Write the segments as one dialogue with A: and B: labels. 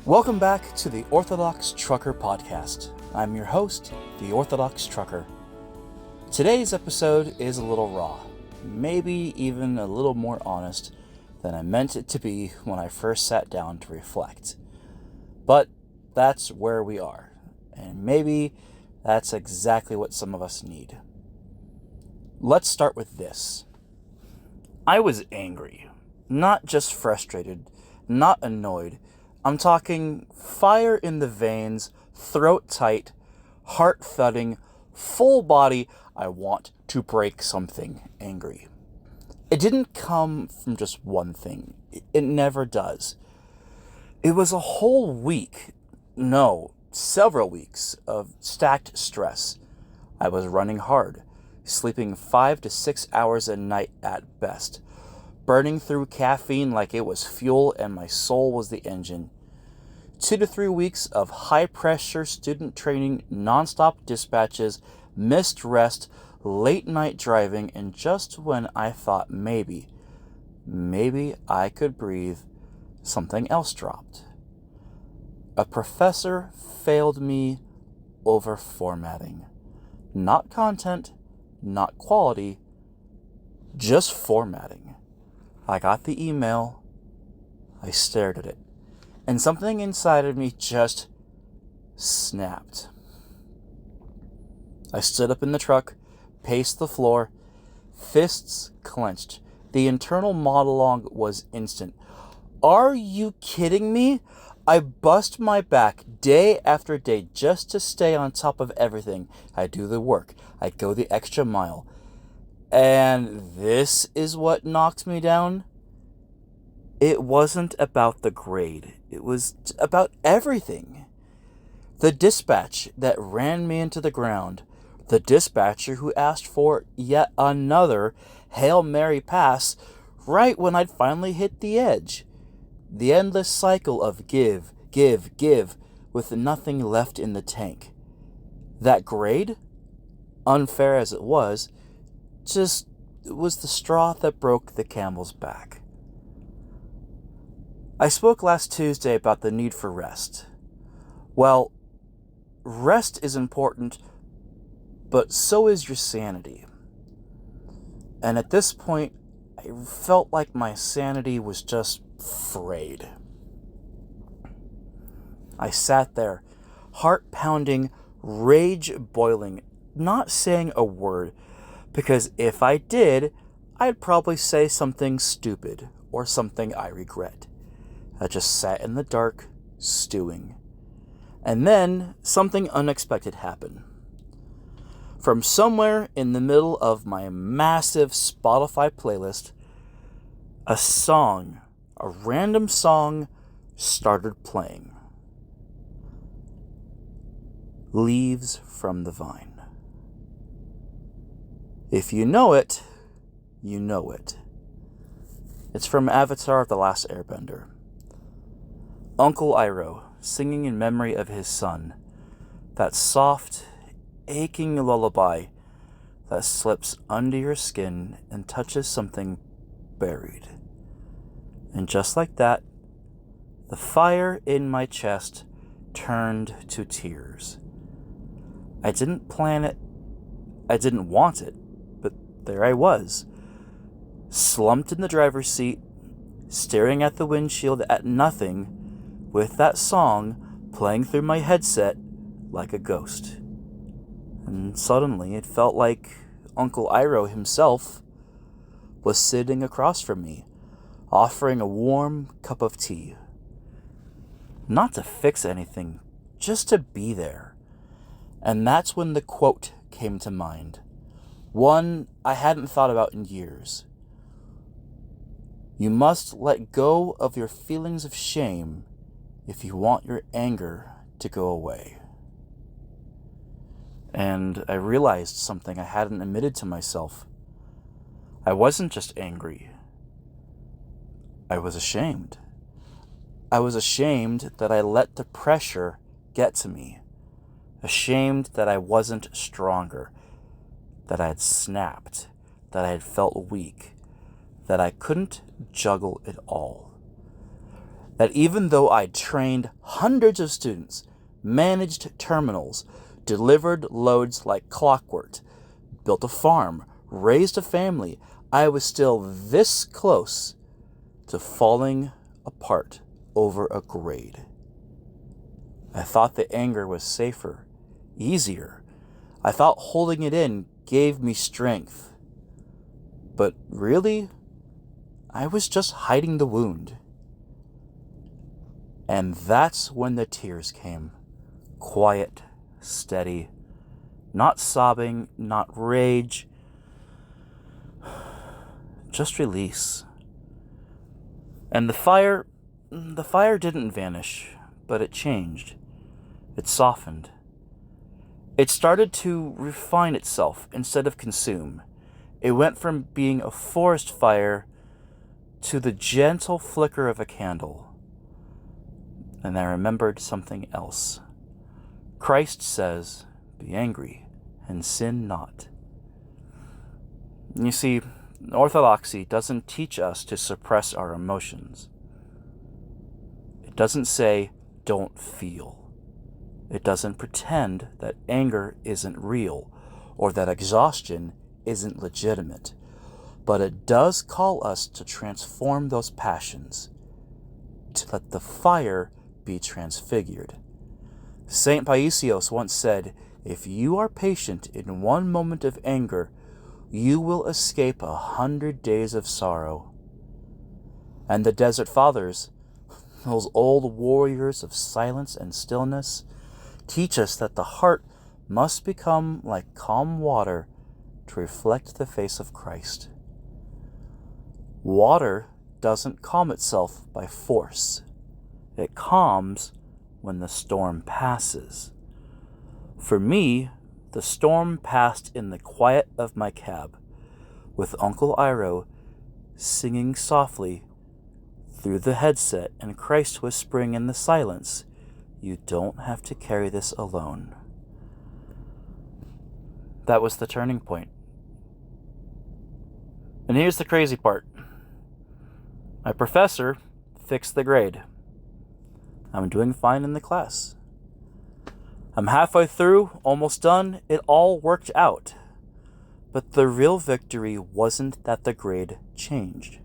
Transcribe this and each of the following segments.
A: Welcome back to the Orthodox Trucker podcast. I'm your host, the Orthodox Trucker. Today's episode is a little raw, maybe even a little more honest than I meant it to be when I first sat down to reflect. But that's where we are, and maybe that's exactly what some of us need. Let's start with this. I was angry, not just frustrated, not annoyed. I'm talking fire in the veins, throat tight, heart thudding, full body, I want to break something angry. It didn't come from just one thing. It never does. It was a whole week, several weeks of stacked stress. I was running hard, sleeping 5 to 6 hours a night at best, burning through caffeine like it was fuel and my soul was the engine. 2 to 3 weeks of high-pressure student training, nonstop dispatches, missed rest, late-night driving, and just when I thought maybe I could breathe, something else dropped. A professor failed me over formatting. Not content, not quality, just formatting. I got the email, I stared at it, and something inside of me just snapped. I stood up in the truck, paced the floor, fists clenched. The internal monologue was instant. Are you kidding me? I bust my back day after day just to stay on top of everything. I do the work. I go the extra mile. And this is what knocked me down? It wasn't about the grade. It was about everything. The dispatch that ran me into the ground. The dispatcher who asked for yet another Hail Mary pass right when I'd finally hit the edge. The endless cycle of give, with nothing left in the tank. That grade, unfair as it was the straw that broke the camel's back. I spoke last Tuesday about the need for rest. Well, rest is important, but so is your sanity. And at this point, I felt like my sanity was just frayed. I sat there, heart pounding, rage boiling, not saying a word, because if I did, I'd probably say something stupid or something I regret. I just sat in the dark, stewing. And then something unexpected happened. From somewhere in the middle of my massive Spotify playlist, a random song, started playing. Leaves from the Vine. If you know it, you know it. It's from Avatar: The Last Airbender. Uncle Iroh, singing in memory of his son, that soft, aching lullaby that slips under your skin and touches something buried. And just like that, the fire in my chest turned to tears. I didn't plan it, I didn't want it, but there I was, slumped in the driver's seat, staring at the windshield at nothing, with that song playing through my headset like a ghost. And suddenly it felt like Uncle Iroh himself was sitting across from me, offering a warm cup of tea. Not to fix anything, just to be there. And that's when the quote came to mind. One I hadn't thought about in years. You must let go of your feelings of shame if you want your anger to go away. And I realized something I hadn't admitted to myself. I wasn't just angry. I was ashamed. I was ashamed that I let the pressure get to me. Ashamed that I wasn't stronger, that I had snapped, that I had felt weak, that I couldn't juggle it all. That even though I'd trained hundreds of students, managed terminals, delivered loads like clockwork, built a farm, raised a family, I was still this close to falling apart over a grade. I thought the anger was safer, easier. I thought holding it in gave me strength. But really, I was just hiding the wound. And that's when the tears came. Quiet, steady, not sobbing, not rage, just release. And the fire didn't vanish, but it changed. It softened. It started to refine itself instead of consume. It went from being a forest fire to the gentle flicker of a candle. And I remembered something else. Christ says, "Be angry and sin not." You see, Orthodoxy doesn't teach us to suppress our emotions. It doesn't say, "Don't feel." It doesn't pretend that anger isn't real or that exhaustion isn't legitimate. But it does call us to transform those passions, to let the fire be transfigured. St. Paisios once said, "If you are patient in one moment of anger, you will escape 100 days of sorrow." And the Desert Fathers, those old warriors of silence and stillness, teach us that the heart must become like calm water to reflect the face of Christ. Water doesn't calm itself by force. It calms when the storm passes. For me, the storm passed in the quiet of my cab, with Uncle Iroh singing softly through the headset and Christ whispering in the silence, "You don't have to carry this alone." That was the turning point. And here's the crazy part. My professor fixed the grade. I'm doing fine in the class. I'm halfway through, almost done. It all worked out. But the real victory wasn't that the grade changed.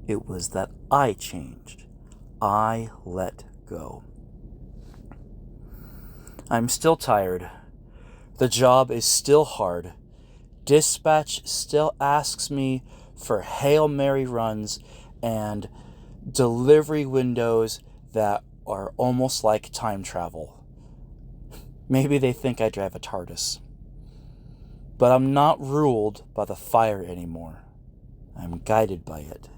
A: It was that I changed. I let go. I'm still tired. The job is still hard. Dispatch still asks me for Hail Mary runs and delivery windows that are almost like time travel. Maybe they think I drive a TARDIS. But I'm not ruled by the fire anymore. I'm guided by it.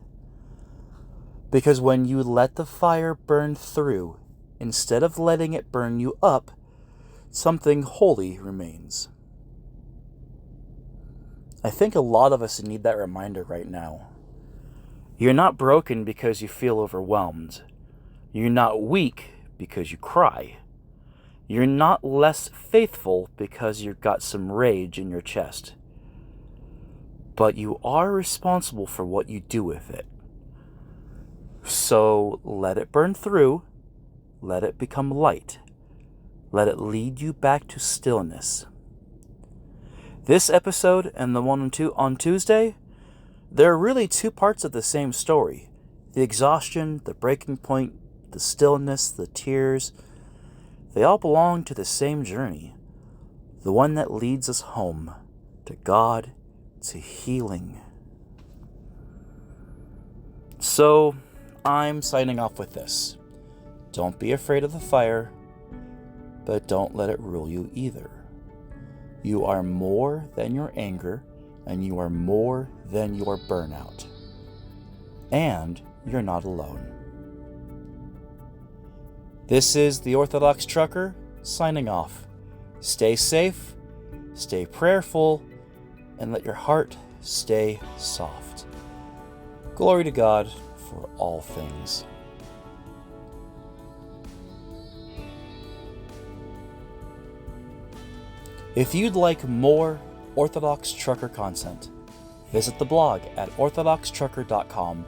A: Because when you let the fire burn through, instead of letting it burn you up, something holy remains. I think a lot of us need that reminder right now. You're not broken because you feel overwhelmed. You're not weak because you cry. You're not less faithful because you've got some rage in your chest. But you are responsible for what you do with it. So let it burn through. Let it become light. Let it lead you back to stillness. This episode and the one on Tuesday, they're really two parts of the same story. The exhaustion, the breaking point, the stillness, the tears, they all belong to the same journey. The one that leads us home, to God, to healing. So, I'm signing off with this. Don't be afraid of the fire, but don't let it rule you either. You are more than your anger, and you are more than your burnout. And you're not alone. This is the Orthodox Trucker, signing off. Stay safe, stay prayerful, and let your heart stay soft. Glory to God for all things. If you'd like more Orthodox Trucker content, visit the blog at orthodoxtrucker.com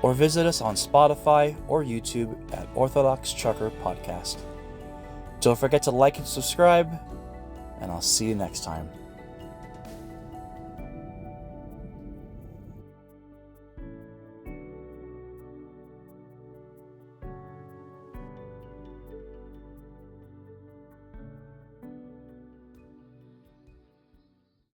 A: or visit us on Spotify or YouTube at Orthodox Trucker Podcast. Don't forget to like and subscribe, and I'll see you next time.